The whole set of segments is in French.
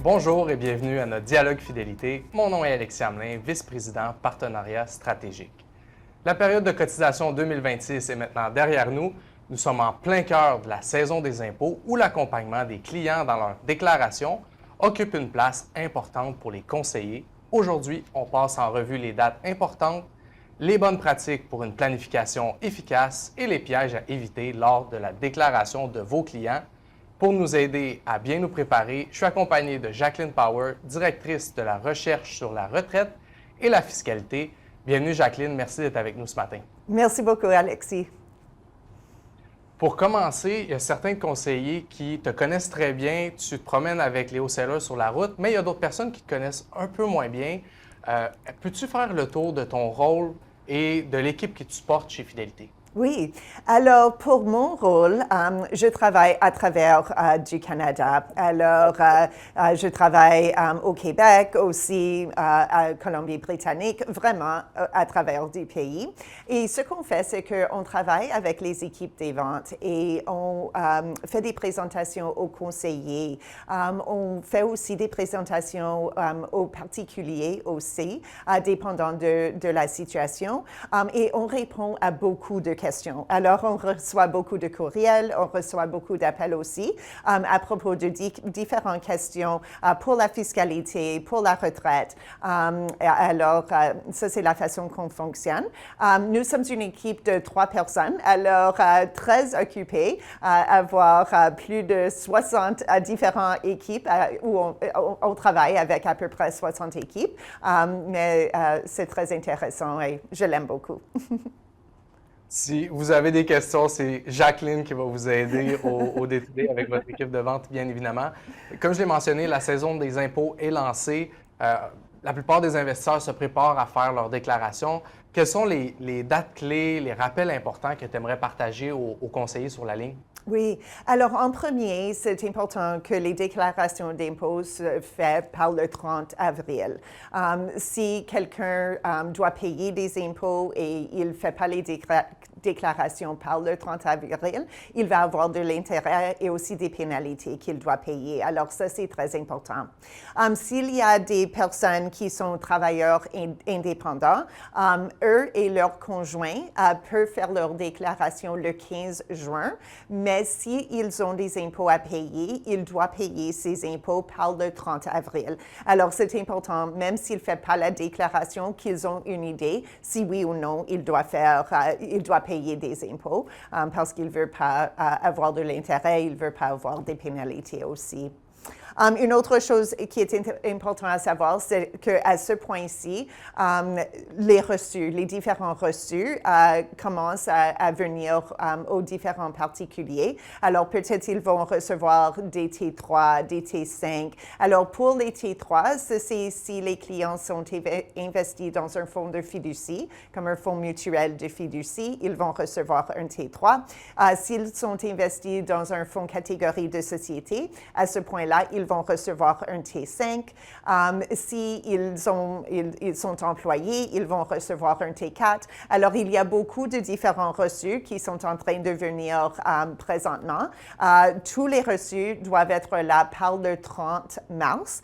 Bonjour et bienvenue à notre Dialogue Fidélité. Mon nom est Alexis Hamelin, vice-président partenariat stratégique. La période de cotisation 2026 est maintenant derrière nous. Nous sommes en plein cœur de la saison des impôts où l'accompagnement des clients dans leur déclaration occupe une place importante pour les conseillers. Aujourd'hui, on passe en revue les dates importantes, les bonnes pratiques pour une planification efficace et les pièges à éviter lors de la déclaration de vos clients. Pour nous aider à bien nous préparer, je suis accompagné de Jacqueline Power, directrice de la recherche sur la retraite et la fiscalité. Bienvenue Jacqueline, merci d'être avec nous ce matin. Merci beaucoup, Alexis. Pour commencer, il y a certains conseillers qui te connaissent très bien, tu te promènes avec les wholesalers sur la route, mais il y a d'autres personnes qui te connaissent un peu moins bien. Peux-tu faire le tour de ton rôle et de l'équipe que tu portes chez Fidélité? Oui, alors pour mon rôle, je travaille à travers du Canada. Alors, je travaille au Québec, aussi à Colombie-Britannique, vraiment à travers du pays. Et ce qu'on fait, c'est qu'on travaille avec les équipes des ventes et on fait des présentations aux conseillers. On fait aussi des présentations aux particuliers aussi, dépendant de la situation. Et on répond à beaucoup de questions. Alors, on reçoit beaucoup de courriels, on reçoit beaucoup d'appels aussi à propos de différentes questions pour la fiscalité, pour la retraite. Alors, ça, c'est la façon qu'on fonctionne. Nous sommes une équipe de 3 personnes, alors très occupées, avoir plus de 60 différentes équipes où on travaille avec à peu près 60 équipes. Mais c'est très intéressant et je l'aime beaucoup. Si vous avez des questions, c'est Jacqueline qui va vous aider au day-to-day avec votre équipe de vente, bien évidemment. Comme je l'ai mentionné, la saison des impôts est lancée. La plupart des investisseurs se préparent à faire leur déclaration. Quelles sont les dates clés, les rappels importants que tu aimerais partager aux conseillers sur la ligne? Oui. Alors, en premier, c'est important que les déclarations d'impôts se fassent par le 30 avril. Si quelqu'un doit payer des impôts et il ne fait pas les déclarations par le 30 avril, il va avoir de l'intérêt et aussi des pénalités qu'il doit payer. Alors, ça, c'est très important. S'il y a des personnes qui sont travailleurs indépendants, eux et leurs conjoints peuvent faire leur déclaration le 15 juin, mais s'ils ont des impôts à payer, ils doivent payer ces impôts par le 30 avril. Alors, c'est important, même s'ils ne font pas la déclaration, qu'ils ont une idée si oui ou non ils doivent payer des impôts parce qu'ils ne veulent pas avoir de l'intérêt, ils ne veulent pas avoir des pénalités aussi. Une autre chose qui est importante à savoir, c'est qu'à ce point-ci, les différents reçus commencent à venir aux différents particuliers. Alors, peut-être ils vont recevoir des T3, des T5. Alors, pour les T3, c'est si les clients sont investis dans un fonds de fiducie, comme un fonds mutuel de fiducie, ils vont recevoir un T3. S'ils sont investis dans un fonds catégorie de société, à ce point-là, ils vont recevoir un T5. S'ils sont employés, ils vont recevoir un T4. Alors, il y a beaucoup de différents reçus qui sont en train de venir présentement. Tous les reçus doivent être là par le 30 mars.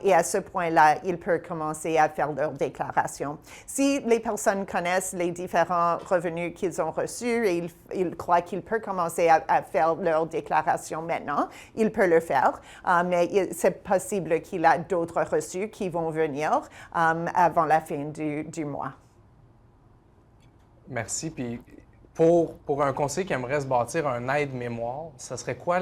Et à ce point-là, ils peuvent commencer à faire leur déclaration. Si les personnes connaissent les différents revenus qu'ils ont reçus et ils croient qu'ils peuvent commencer à faire leur déclaration maintenant, ils peuvent le faire. Mais c'est possible qu'il y a d'autres reçus qui vont venir avant la fin du mois. Merci. Puis pour un conseiller qui aimerait se bâtir un aide-mémoire, ce serait quoi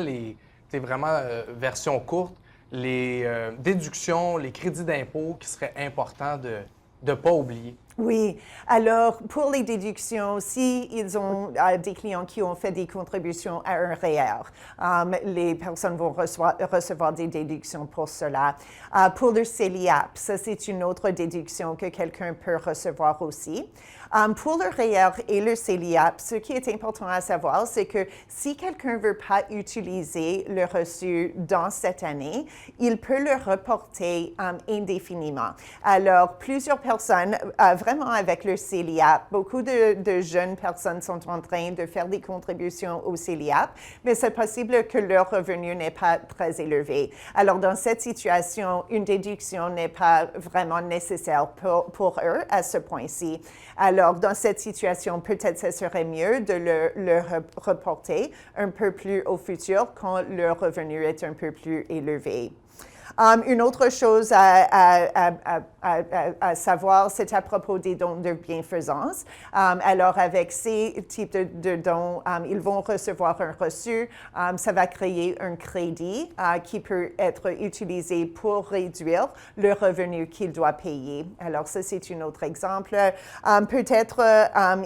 version courte, les déductions, les crédits d'impôt qui seraient importants de ne pas oublier? Oui. Alors, pour les déductions, s'ils ont des clients qui ont fait des contributions à un REER, les personnes vont recevoir des déductions pour cela. Pour le CELIAP, ça, c'est une autre déduction que quelqu'un peut recevoir aussi. Pour le REER et le CELIAP, ce qui est important à savoir, c'est que si quelqu'un ne veut pas utiliser le reçu dans cette année, il peut le reporter indéfiniment. Alors, plusieurs personnes vraiment avec le CELIAP. Beaucoup de jeunes personnes sont en train de faire des contributions au CELIAP, mais c'est possible que leur revenu n'est pas très élevé. Alors, dans cette situation, une déduction n'est pas vraiment nécessaire pour eux à ce point-ci. Alors, dans cette situation, peut-être ce serait mieux de le reporter un peu plus au futur quand leur revenu est un peu plus élevé. Une autre chose à savoir, c'est à propos des dons de bienfaisance. Alors, avec ces types de dons, ils vont recevoir un reçu. Ça va créer un crédit qui peut être utilisé pour réduire le revenu qu'ils doivent payer. Alors, ça, c'est un autre exemple. Peut-être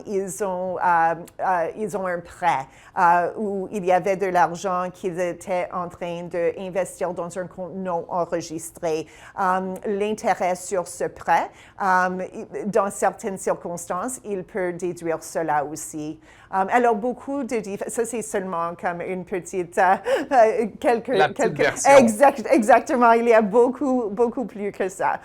ils ont un prêt où il y avait de l'argent qu'ils étaient en train d'investir dans un compte non enregistré. L'intérêt sur ce prêt, dans certaines circonstances, il peut déduire cela aussi. Alors, beaucoup de... Ça, c'est seulement comme une petite... petite version. Exactement. Il y a beaucoup plus que ça.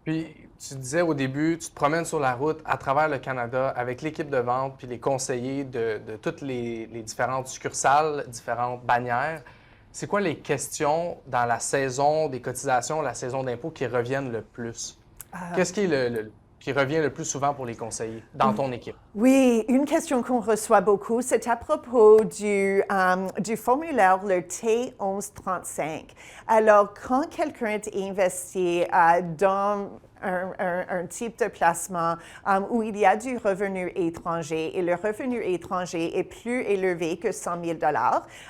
Puis, tu disais au début, tu te promènes sur la route à travers le Canada avec l'équipe de vente puis les conseillers de toutes les différentes succursales, différentes bannières. C'est quoi les questions dans la saison des cotisations, la saison d'impôts qui reviennent le plus? Qu'est-ce qui est qui revient le plus souvent pour les conseillers dans ton équipe? Oui, une question qu'on reçoit beaucoup, c'est à propos du formulaire, le T1135. Alors, quand quelqu'un est investi dans un type de placement où il y a du revenu étranger et le revenu étranger est plus élevé que 100 000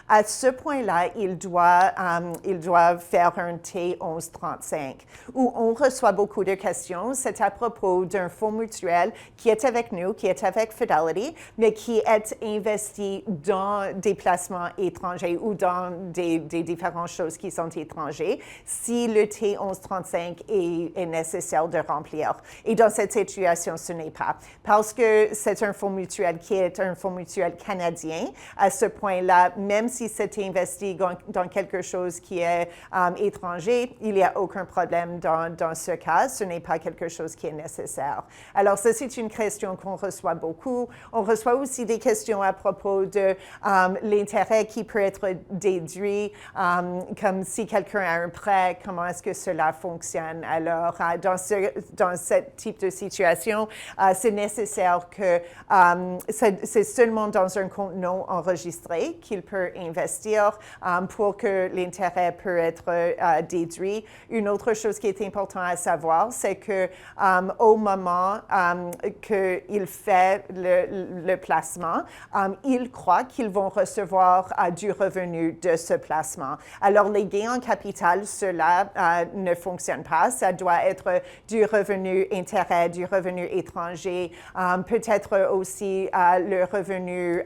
à ce point-là, il doit faire un T1135. Où on reçoit beaucoup de questions, c'est à propos d'un fonds mutuel qui est avec nous, qui est avec Fidelity, mais qui est investi dans des placements étrangers ou dans des différentes choses qui sont étrangères, si le T1135 est nécessaire de remplir. Et dans cette situation, ce n'est pas. Parce que c'est un fonds mutuel qui est un fonds mutuel canadien, à ce point-là, même si c'est investi dans quelque chose qui est étranger, il n'y a aucun problème dans ce cas. Ce n'est pas quelque chose qui est nécessaire. Alors, ça, c'est une question qu'on reçoit beaucoup. On reçoit aussi des questions à propos de l'intérêt qui peut être déduit, comme si quelqu'un a un prêt, comment est-ce que cela fonctionne. Alors, dans ce type de situation, c'est nécessaire que c'est seulement dans un compte non enregistré qu'il peut investir pour que l'intérêt peut être déduit. Une autre chose qui est importante à savoir, c'est que au moment qu'il fait le placement, il croit qu'ils vont recevoir du revenu de ce placement. Alors, les gains en capital, cela ne fonctionne pas. Ça doit être du revenu intérêt, du revenu étranger, peut-être aussi le revenu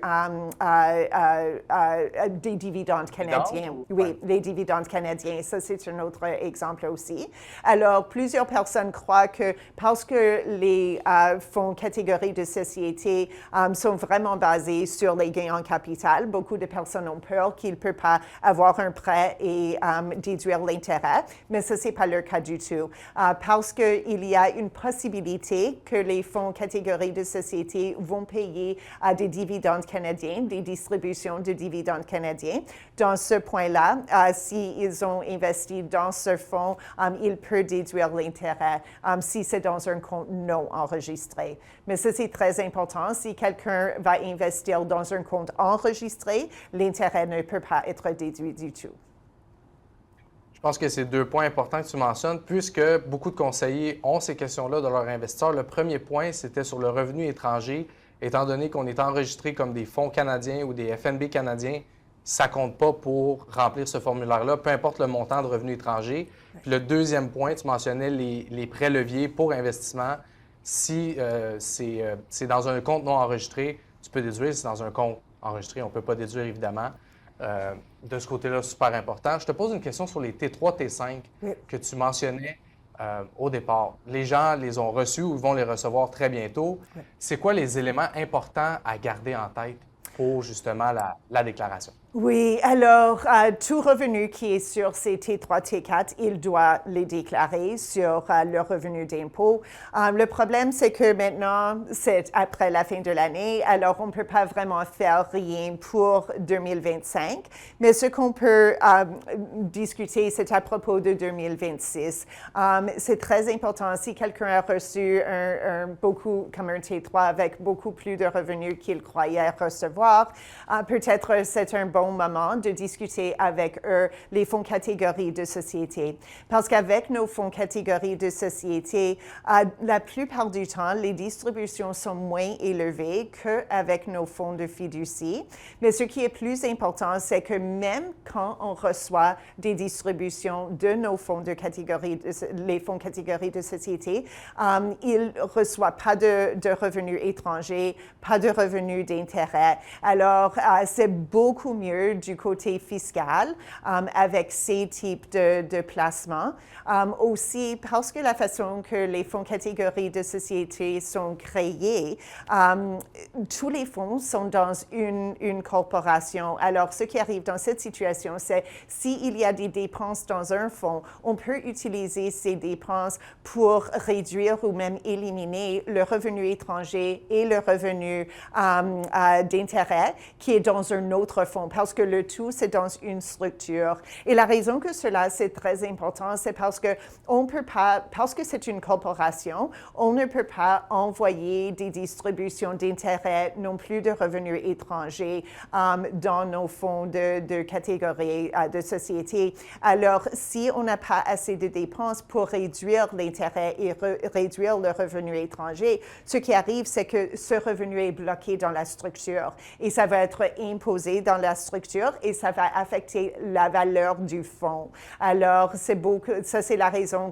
des dividendes canadiens. Oui, les dividendes canadiens, ça c'est un autre exemple aussi. Alors, plusieurs personnes croient que parce que les fonds catégorie de société sont vraiment basés sur les gains en capital, beaucoup de personnes ont peur qu'ils ne peuvent pas avoir un prêt et déduire l'intérêt, mais ce n'est pas le cas du tout. Parce qu'il y a une possibilité que les fonds catégorie de société vont payer des dividendes canadiens, des distributions de dividendes canadiens. Dans ce point-là, s'ils ont investi dans ce fonds, ils peuvent déduire l'intérêt si c'est dans un compte non enregistré. Mais ça, c'est très important. Si quelqu'un va investir dans un compte enregistré, l'intérêt ne peut pas être déduit du tout. Je pense que c'est deux points importants que tu mentionnes, puisque beaucoup de conseillers ont ces questions-là de leurs investisseurs. Le premier point, c'était sur le revenu étranger. Étant donné qu'on est enregistré comme des fonds canadiens ou des FNB canadiens, ça ne compte pas pour remplir ce formulaire-là, peu importe le montant de revenu étranger. Puis le deuxième point, tu mentionnais les prêts leviers pour investissement. Si c'est dans un compte non enregistré, tu peux déduire. Si c'est dans un compte enregistré, on ne peut pas déduire, évidemment. De ce côté-là, super important. Je te pose une question sur les T3, T5 que tu mentionnais au départ. Les gens les ont reçus ou vont les recevoir très bientôt. C'est quoi les éléments importants à garder en tête? pour justement la déclaration? Oui, alors tout revenu qui est sur ces T3, T4, il doit les déclarer sur le revenu d'impôt. Le problème, c'est que maintenant, c'est après la fin de l'année, alors on ne peut pas vraiment faire rien pour 2025, mais ce qu'on peut discuter, c'est à propos de 2026. C'est très important. Si quelqu'un a reçu beaucoup, comme un T3 avec beaucoup plus de revenus qu'il croyait recevoir, peut-être c'est un bon moment de discuter avec eux les fonds catégories de société. Parce qu'avec nos fonds catégories de société, la plupart du temps, les distributions sont moins élevées qu'avec nos fonds de fiducie. Mais ce qui est plus important, c'est que même quand on reçoit des distributions de nos fonds de catégorie, les fonds catégories de société, ils ne reçoivent pas de revenus étrangers, pas de revenus d'intérêt. Alors, c'est beaucoup mieux du côté fiscal avec ces types de placements. Aussi, parce que la façon que les fonds catégories de société sont créés, tous les fonds sont dans une corporation. Alors, ce qui arrive dans cette situation, c'est s'il y a des dépenses dans un fonds, on peut utiliser ces dépenses pour réduire ou même éliminer le revenu étranger et le revenu d'intérêt qui est dans un autre fonds. Parce que le tout, c'est dans une structure. Et la raison que cela, c'est très important, c'est parce que on peut pas, parce que c'est une corporation, on ne peut pas envoyer des distributions d'intérêts, non plus de revenus étrangers, dans nos fonds de catégorie de société. Alors, si on n'a pas assez de dépenses pour réduire l'intérêt et réduire le revenu étranger, ce qui arrive, c'est que ce revenu est bloqué dans la structure et ça va être imposé dans la structure et ça va affecter la valeur du fonds. Alors, ça c'est la raison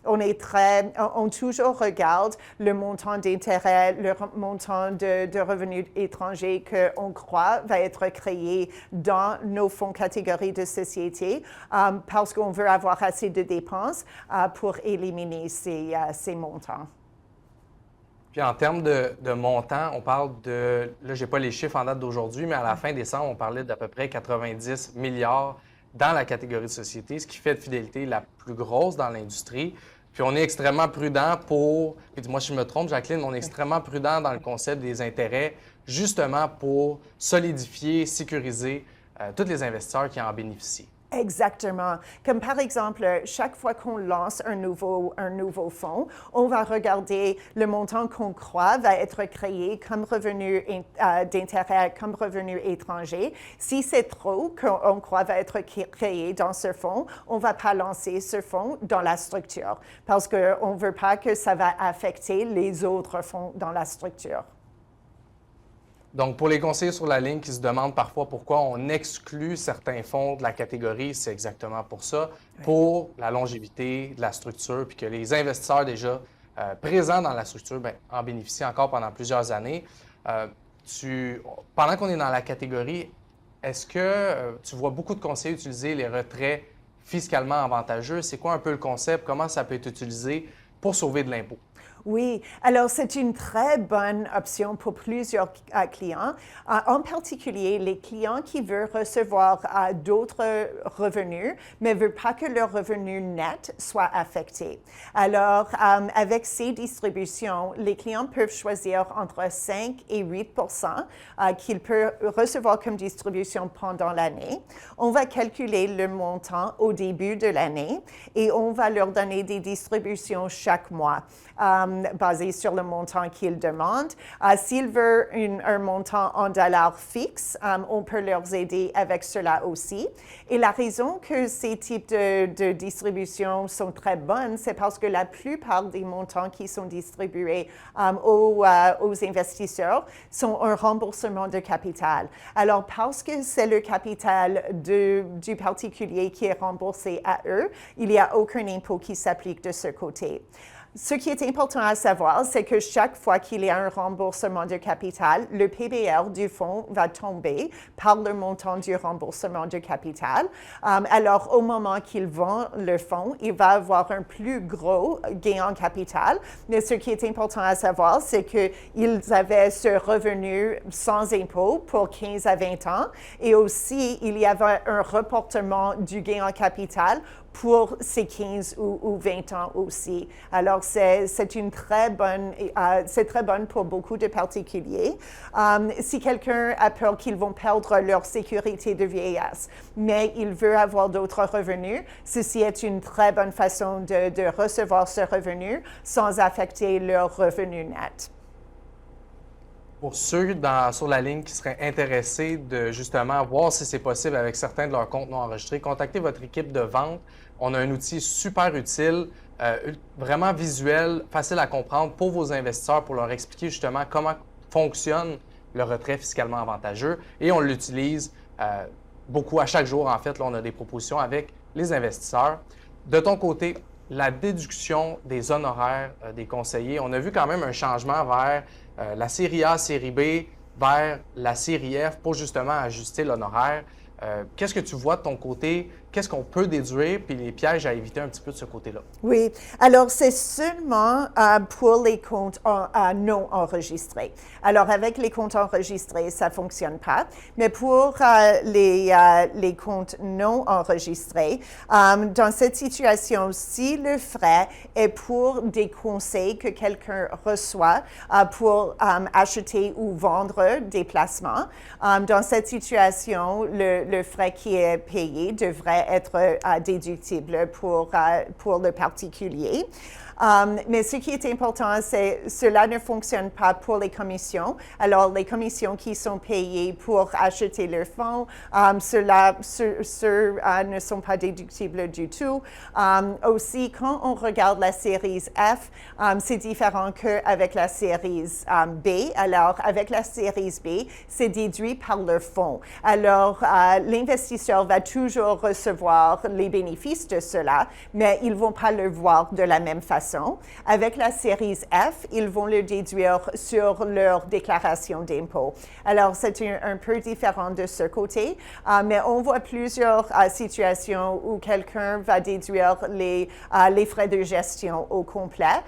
on toujours regarde le montant d'intérêt, le montant de revenus étrangers qu'on croit va être créé dans nos fonds catégories de société parce qu'on veut avoir assez de dépenses pour éliminer ces montants. Puis en termes de montant, on parle là, je n'ai pas les chiffres en date d'aujourd'hui, mais à la fin décembre, on parlait d'à peu près 90 milliards dans la catégorie de société, ce qui fait de Fidélité la plus grosse dans l'industrie. Puis on est extrêmement prudent puis dis-moi si je me trompe, Jacqueline, on est extrêmement prudent dans le concept des intérêts, justement pour solidifier, sécuriser tous les investisseurs qui en bénéficient. Exactement. Comme par exemple, chaque fois qu'on lance un nouveau fonds, on va regarder le montant qu'on croit va être créé comme revenu d'intérêt, comme revenu étranger. Si c'est trop qu'on croit va être créé dans ce fonds, on ne va pas lancer ce fonds dans la structure parce qu'on ne veut pas que ça va affecter les autres fonds dans la structure. Donc, pour les conseillers sur la ligne qui se demandent parfois pourquoi on exclut certains fonds de la catégorie, c'est exactement pour ça, pour la longévité de la structure, puis que les investisseurs déjà présents dans la structure en bénéficient encore pendant plusieurs années. Pendant qu'on est dans la catégorie, est-ce que tu vois beaucoup de conseillers utiliser les retraits fiscalement avantageux? C'est quoi un peu le concept? Comment ça peut être utilisé pour sauver de l'impôt? Oui, alors c'est une très bonne option pour plusieurs clients, en particulier les clients qui veulent recevoir d'autres revenus, mais ne veulent pas que leur revenu net soit affecté. Alors, avec ces distributions, les clients peuvent choisir entre 5 et 8 qu'ils peuvent recevoir comme distribution pendant l'année. On va calculer le montant au début de l'année et on va leur donner des distributions chaque mois. Basé sur le montant qu'ils demandent. S'ils veulent un montant en dollars fixe, on peut leur aider avec cela aussi. Et la raison que ces types de distributions sont très bonnes, c'est parce que la plupart des montants qui sont distribués aux investisseurs sont un remboursement de capital. Alors, parce que c'est le capital du particulier qui est remboursé à eux, il n'y a aucun impôt qui s'applique de ce côté. Ce qui est important à savoir, c'est que chaque fois qu'il y a un remboursement de capital, le PBR du fonds va tomber par le montant du remboursement de capital. Alors, au moment qu'il vend le fonds, il va avoir un plus gros gain en capital. Mais ce qui est important à savoir, c'est qu'ils avaient ce revenu sans impôt pour 15 à 20 ans. Et aussi, il y avait un reportement du gain en capital pour ces 15 ou 20 ans aussi. Alors, c'est très bonne pour beaucoup de particuliers. Si quelqu'un a peur qu'ils vont perdre leur sécurité de vieillesse, mais il veut avoir d'autres revenus, ceci est une très bonne façon de recevoir ce revenu sans affecter leur revenu net. Pour ceux sur la ligne qui seraient intéressés de justement voir si c'est possible avec certains de leurs comptes non enregistrés, contactez votre équipe de vente. On a un outil super utile, vraiment visuel, facile à comprendre pour vos investisseurs, pour leur expliquer justement comment fonctionne le retrait fiscalement avantageux. Et on l'utilise beaucoup à chaque jour. En fait, là, on a des propositions avec les investisseurs. De ton côté, la déduction des honoraires des conseillers, on a vu quand même un changement vers la série A, série B, vers la série F pour justement ajuster l'honoraire. Qu'est-ce que tu vois de ton côté? Qu'est-ce qu'on peut déduire? Puis les pièges à éviter un petit peu de ce côté-là. Oui, alors c'est seulement pour les comptes non enregistrés. Alors avec les comptes enregistrés, ça ne fonctionne pas. Mais pour les comptes non enregistrés, dans cette situation, si le frais est pour des conseils que quelqu'un reçoit pour acheter ou vendre des placements, dans cette situation, le frais qui est payé devrait être déductible pour le particulier. Mais ce qui est important, c'est que cela ne fonctionne pas pour les commissions. Alors, les commissions qui sont payées pour acheter le fonds, ceux ne sont pas déductibles du tout. Aussi, quand on regarde la série F, c'est différent qu'avec la série B. Alors, avec la série B, c'est déduit par le fonds. Alors, l'investisseur va toujours recevoir les bénéfices de cela, mais ils ne vont pas le voir de la même façon. Avec la série F, ils vont le déduire sur leur déclaration d'impôt. Alors, c'est un peu différent de ce côté, mais on voit plusieurs situations où quelqu'un va déduire les frais de gestion au complet.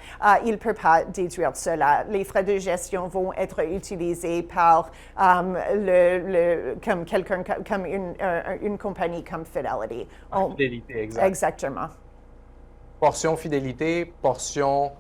Il ne peut pas déduire cela. Les frais de gestion vont être utilisés par comme quelqu'un, comme une compagnie comme Fidelity. Fidélité, exact. Exactement. Portion fidélité, portion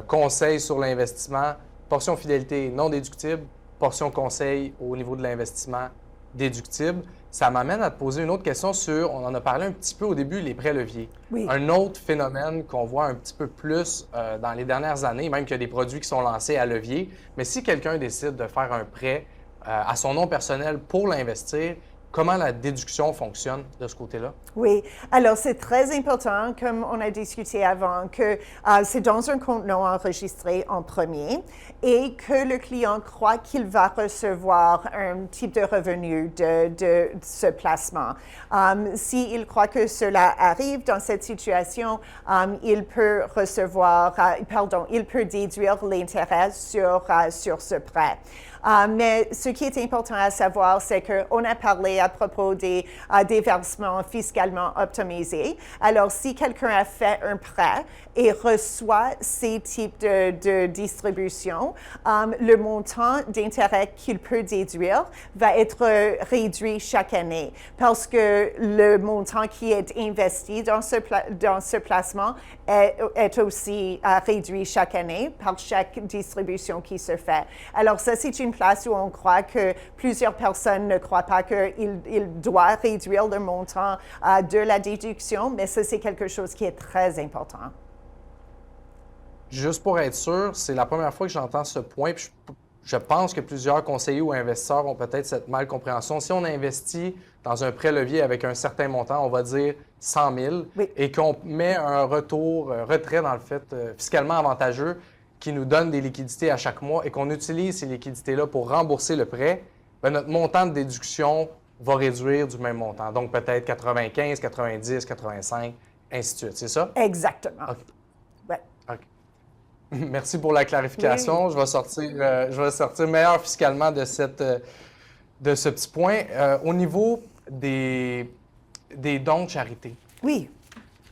conseil sur l'investissement, portion fidélité non déductible, portion conseil au niveau de l'investissement déductible. Ça m'amène à te poser une autre question sur, on en a parlé un petit peu au début, les prêts leviers. Oui. Un autre phénomène qu'on voit un petit peu plus dans les dernières années, même qu'il y a des produits qui sont lancés à levier, mais si quelqu'un décide de faire un prêt à son nom personnel pour l'investir, comment la déduction fonctionne de ce côté-là? Oui, alors c'est très important, comme on a discuté avant, que c'est dans un compte non enregistré en premier et que le client croit qu'il va recevoir un type de revenu de ce placement. S'il croit que cela arrive dans cette situation, il peut il peut déduire l'intérêt sur ce prêt. Mais ce qui est important à savoir, c'est qu'on a parlé à propos des versements fiscalement optimisés. Alors, si quelqu'un a fait un prêt et reçoit ces types de distribution, le montant d'intérêt qu'il peut déduire va être réduit chaque année parce que le montant qui est investi dans ce placement est aussi réduit chaque année par chaque distribution qui se fait. Alors, ça, c'est une place où on croit que plusieurs personnes ne croient pas qu'il doit réduire le montant de la déduction, mais ça, c'est quelque chose qui est très important. Juste pour être sûr, c'est la première fois que j'entends ce point. Puis je pense que plusieurs conseillers ou investisseurs ont peut-être cette malcompréhension. Si on investit dans un prêt levier avec un certain montant, on va dire 100 000, oui. Et qu'on met un retrait dans le fait fiscalement avantageux qui nous donne des liquidités à chaque mois et qu'on utilise ces liquidités-là pour rembourser le prêt, bien, notre montant de déduction va réduire du même montant. Donc peut-être 95, 90, 85, ainsi de suite. C'est ça? Exactement. OK. Ouais. OK. Merci pour la clarification. Oui. Je vais sortir meilleur fiscalement de de ce petit point. Au niveau des dons de charité, Oui.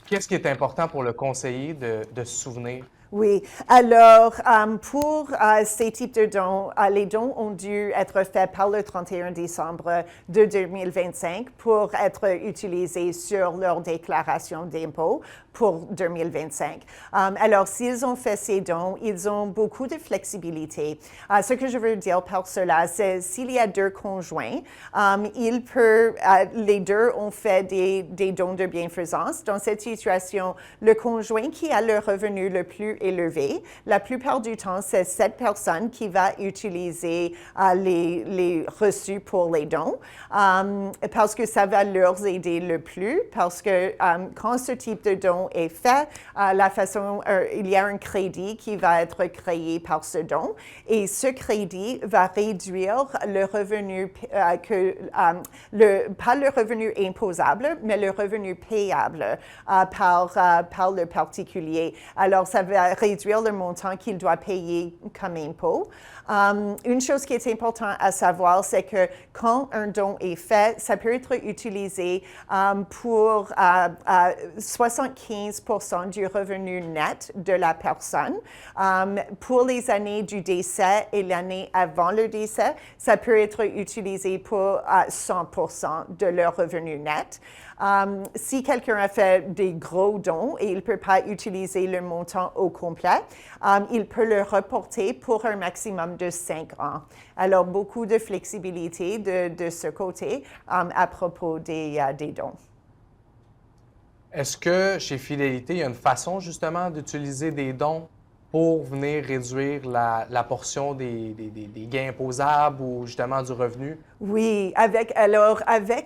qu'est-ce qui est important pour le conseiller de se souvenir? Oui. Alors, pour ces types de dons, les dons ont dû être faits par le 31 décembre de 2025 pour être utilisés sur leur déclaration d'impôt pour 2025. Alors, s'ils ont fait ces dons, ils ont beaucoup de flexibilité. Ce que je veux dire par cela, c'est s'il y a deux conjoints, les deux ont fait des dons de bienfaisance. Dans cette situation, le conjoint qui a le revenu le plus élevé, la plupart du temps, c'est cette personne qui va utiliser les reçus pour les dons parce que ça va leur aider le plus, parce que quand ce type de don est fait, il y a un crédit qui va être créé par ce don et ce crédit va réduire le revenu pas le revenu imposable, mais le revenu payable par le particulier. Alors, ça va réduire le montant qu'il doit payer comme impôt. Une chose qui est importante à savoir, c'est que quand un don est fait, ça peut être utilisé pour 75% du revenu net de la personne. Pour les années du décès et l'année avant le décès, ça peut être utilisé pour 100% de leur revenu net. Si quelqu'un a fait des gros dons et il ne peut pas utiliser le montant au complet, il peut le reporter pour un maximum de 5 ans. Alors, beaucoup de flexibilité de ce côté à propos des dons. Est-ce que chez Fidélité, il y a une façon justement d'utiliser des dons pour venir réduire la portion des gains imposables ou justement du revenu? Oui, avec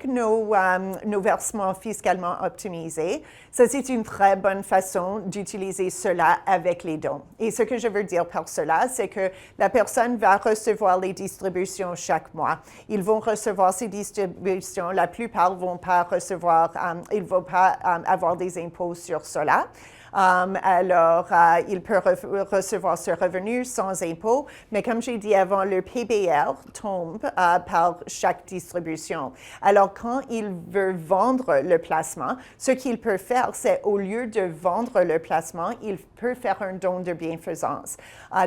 nos versements fiscalement optimisés, ça c'est une très bonne façon d'utiliser cela avec les dons. Et ce que je veux dire par cela, c'est que la personne va recevoir les distributions chaque mois. Ils vont recevoir ces distributions, la plupart vont pas recevoir, ils ne vont pas avoir des impôts sur cela. Alors, il peut recevoir ce revenu sans impôt, mais comme j'ai dit avant, le PBR tombe par chaque distribution. Alors, quand il veut vendre le placement, ce qu'il peut faire, c'est au lieu de vendre le placement, il peut faire un don de bienfaisance.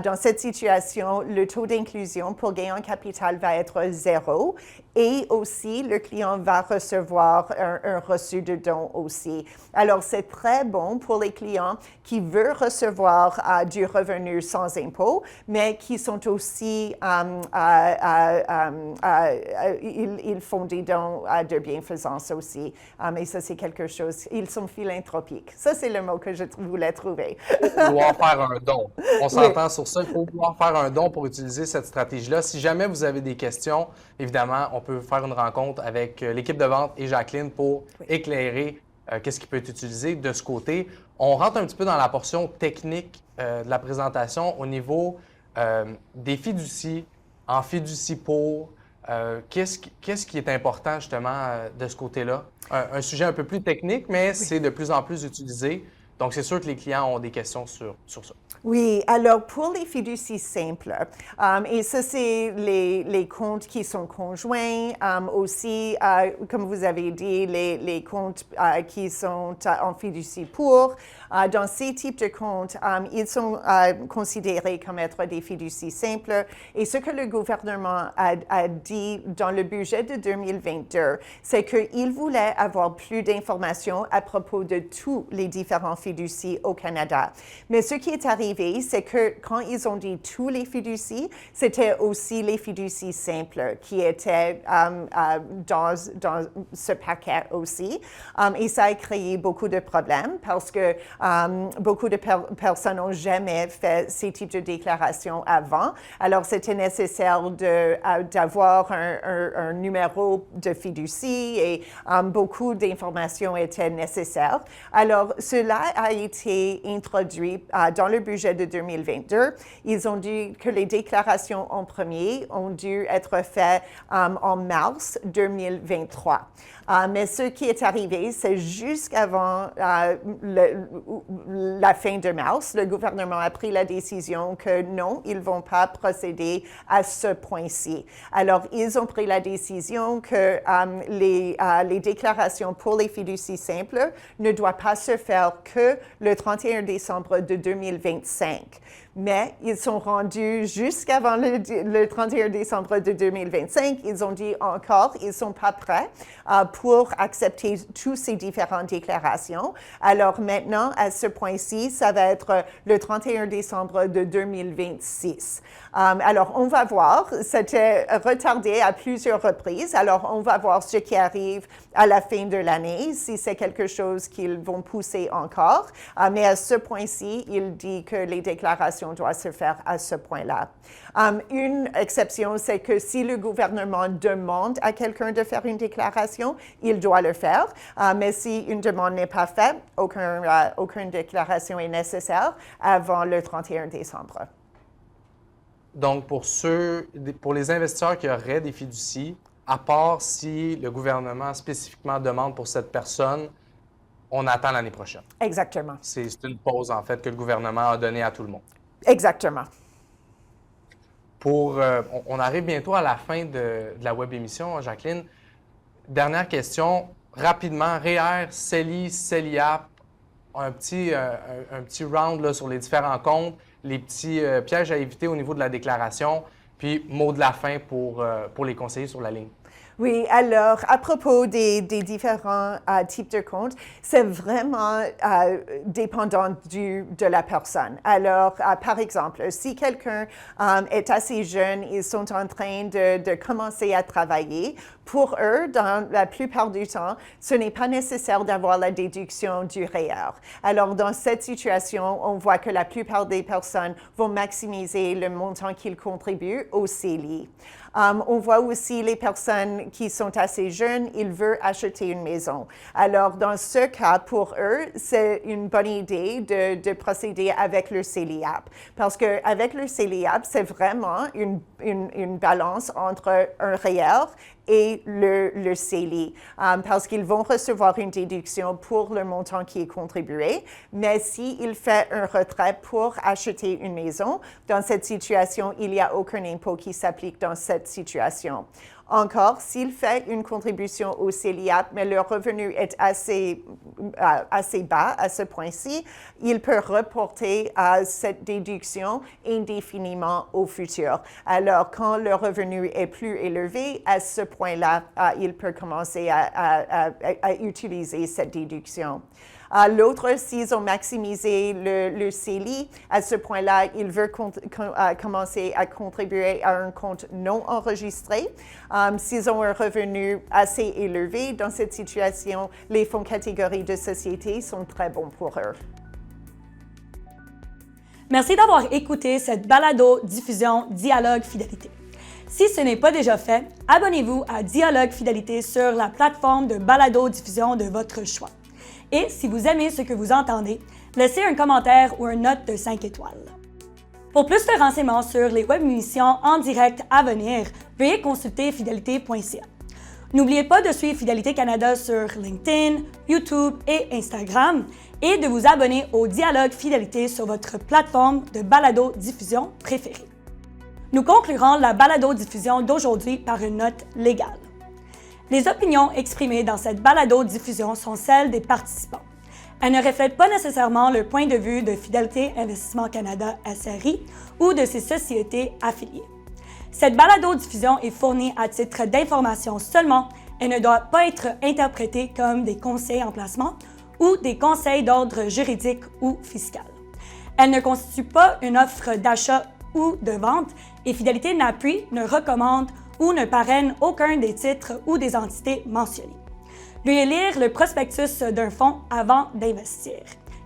Dans cette situation, le taux d'inclusion pour gain en capital va être 0 et aussi le client va recevoir un reçu de don aussi. Alors, c'est très bon pour les clients qui veulent recevoir du revenu sans impôt, mais qui sont aussi, ils font des dons de bienfaisance aussi. Et ça, c'est quelque chose, ils sont philanthropiques. Ça, c'est le mot que je voulais trouver. Vouloir faire un don. On s'entend sur ça. Il faut pouvoir faire un don pour utiliser cette stratégie-là. Si jamais vous avez des questions, évidemment, on peut faire une rencontre avec l'équipe de vente et Jacqueline pour éclairer qu'est-ce qui peut être utilisé de ce côté. On rentre un petit peu dans la portion technique de la présentation au niveau des fiducies, en fiducie pour. Qu'est-ce qui est important justement de ce côté-là? Un sujet un peu plus technique, mais c'est de plus en plus utilisé. Donc, c'est sûr que les clients ont des questions sur ça. Oui, alors pour les fiducies simples, et ça c'est les comptes qui sont conjoints, aussi, comme vous avez dit, les comptes qui sont en fiducie pour, dans ces types de comptes, ils sont considérés comme être des fiducies simples. Et ce que le gouvernement a dit dans le budget de 2022, c'est qu'il voulait avoir plus d'informations à propos de tous les différents fiducies au Canada. Mais ce qui est arrivé, c'est que quand ils ont dit tous les fiducies, c'était aussi les fiducies simples qui étaient dans ce paquet aussi. Et ça a créé beaucoup de problèmes parce que beaucoup de personnes n'ont jamais fait ces types de déclarations avant. Alors, c'était nécessaire d'avoir un numéro de fiducie et beaucoup d'informations étaient nécessaires. Alors, cela a été introduit dans le budget budget de 2022. Ils ont dit que les déclarations en premier ont dû être faites en mars 2023. Mais ce qui est arrivé, c'est jusqu'avant la fin de mars, le gouvernement a pris la décision que non, ils ne vont pas procéder à ce point-ci. Alors, ils ont pris la décision que les déclarations pour les fiducies simples ne doivent pas se faire que le 31 décembre de 2025. Mais ils sont rendus jusqu'avant le 31 décembre de 2025. Ils ont dit encore, ils ne sont pas prêts pour accepter toutes ces différentes déclarations. Alors maintenant, à ce point-ci, ça va être le 31 décembre de 2026. Alors, on va voir. C'était retardé à plusieurs reprises. Alors, on va voir ce qui arrive à la fin de l'année, si c'est quelque chose qu'ils vont pousser encore. Mais à ce point-ci, il dit que les déclarations doivent se faire à ce point-là. Une exception, c'est que si le gouvernement demande à quelqu'un de faire une déclaration, il doit le faire. Mais si une demande n'est pas faite, aucune déclaration est nécessaire avant le 31 décembre. Donc, pour les investisseurs qui auraient des fiducies, à part si le gouvernement spécifiquement demande pour cette personne, on attend l'année prochaine. Exactement. C'est une pause, en fait, que le gouvernement a donnée à tout le monde. Exactement. On arrive bientôt à la fin de la web émission, Jacqueline. Dernière question, rapidement, REER, CELI, CELIAP, un petit round là, sur les différents comptes, les petits pièges à éviter au niveau de la déclaration, puis mot de la fin pour les conseillers sur la ligne. Oui, alors, à propos des différents types de comptes, c'est vraiment dépendant de la personne. Alors, par exemple, si quelqu'un est assez jeune, ils sont en train de commencer à travailler, pour eux, dans la plupart du temps, ce n'est pas nécessaire d'avoir la déduction du REER. Alors, dans cette situation, on voit que la plupart des personnes vont maximiser le montant qu'ils contribuent au CELI. On voit aussi les personnes qui sont assez jeunes, ils veulent acheter une maison. Alors, dans ce cas, pour eux, c'est une bonne idée de procéder avec le CELIAP. Parce qu'avec le CELIAP, c'est vraiment une balance entre un REER et le CELI, parce qu'ils vont recevoir une déduction pour le montant qui est contribué, mais s'il fait un retrait pour acheter une maison, dans cette situation, il n'y a aucun impôt qui s'applique dans cette situation. Encore, s'il fait une contribution au CELIAP, mais le revenu est assez bas à ce point-ci, il peut reporter cette déduction indéfiniment au futur. Alors, quand le revenu est plus élevé, à ce point-là, il peut commencer à utiliser cette déduction. L'autre, s'ils ont maximisé le CELI, à ce point-là, ils veulent commencer à contribuer à un compte non enregistré. S'ils ont un revenu assez élevé, dans cette situation, les fonds catégorie de société sont très bons pour eux. Merci d'avoir écouté cette balado-diffusion Dialogue Fidélité. Si ce n'est pas déjà fait, abonnez-vous à Dialogue Fidélité sur la plateforme de balado-diffusion de votre choix. Et si vous aimez ce que vous entendez, laissez un commentaire ou une note de 5 étoiles. Pour plus de renseignements sur les web émissions en direct à venir, veuillez consulter fidélité.ca. N'oubliez pas de suivre Fidélité Canada sur LinkedIn, YouTube et Instagram et de vous abonner au Dialogue Fidélité sur votre plateforme de balado-diffusion préférée. Nous conclurons la balado-diffusion d'aujourd'hui par une note légale. Les opinions exprimées dans cette balado-diffusion sont celles des participants. Elles ne reflètent pas nécessairement le point de vue de Fidélité Investissement Canada SRI ou de ses sociétés affiliées. Cette balado-diffusion est fournie à titre d'information seulement et ne doit pas être interprétée comme des conseils en placement ou des conseils d'ordre juridique ou fiscal. Elle ne constitue pas une offre d'achat ou de vente et Fidélité n'appuie, ne recommande ou ne parraine aucun des titres ou des entités mentionnés. Veuillez lire le prospectus d'un fonds avant d'investir.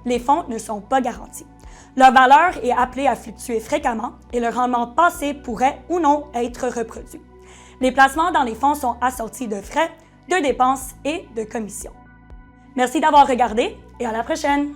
Les fonds ne sont pas garantis. Leur valeur est appelée à fluctuer fréquemment et le rendement passé pourrait ou non être reproduit. Les placements dans les fonds sont assortis de frais, de dépenses et de commissions. Merci d'avoir regardé et à la prochaine!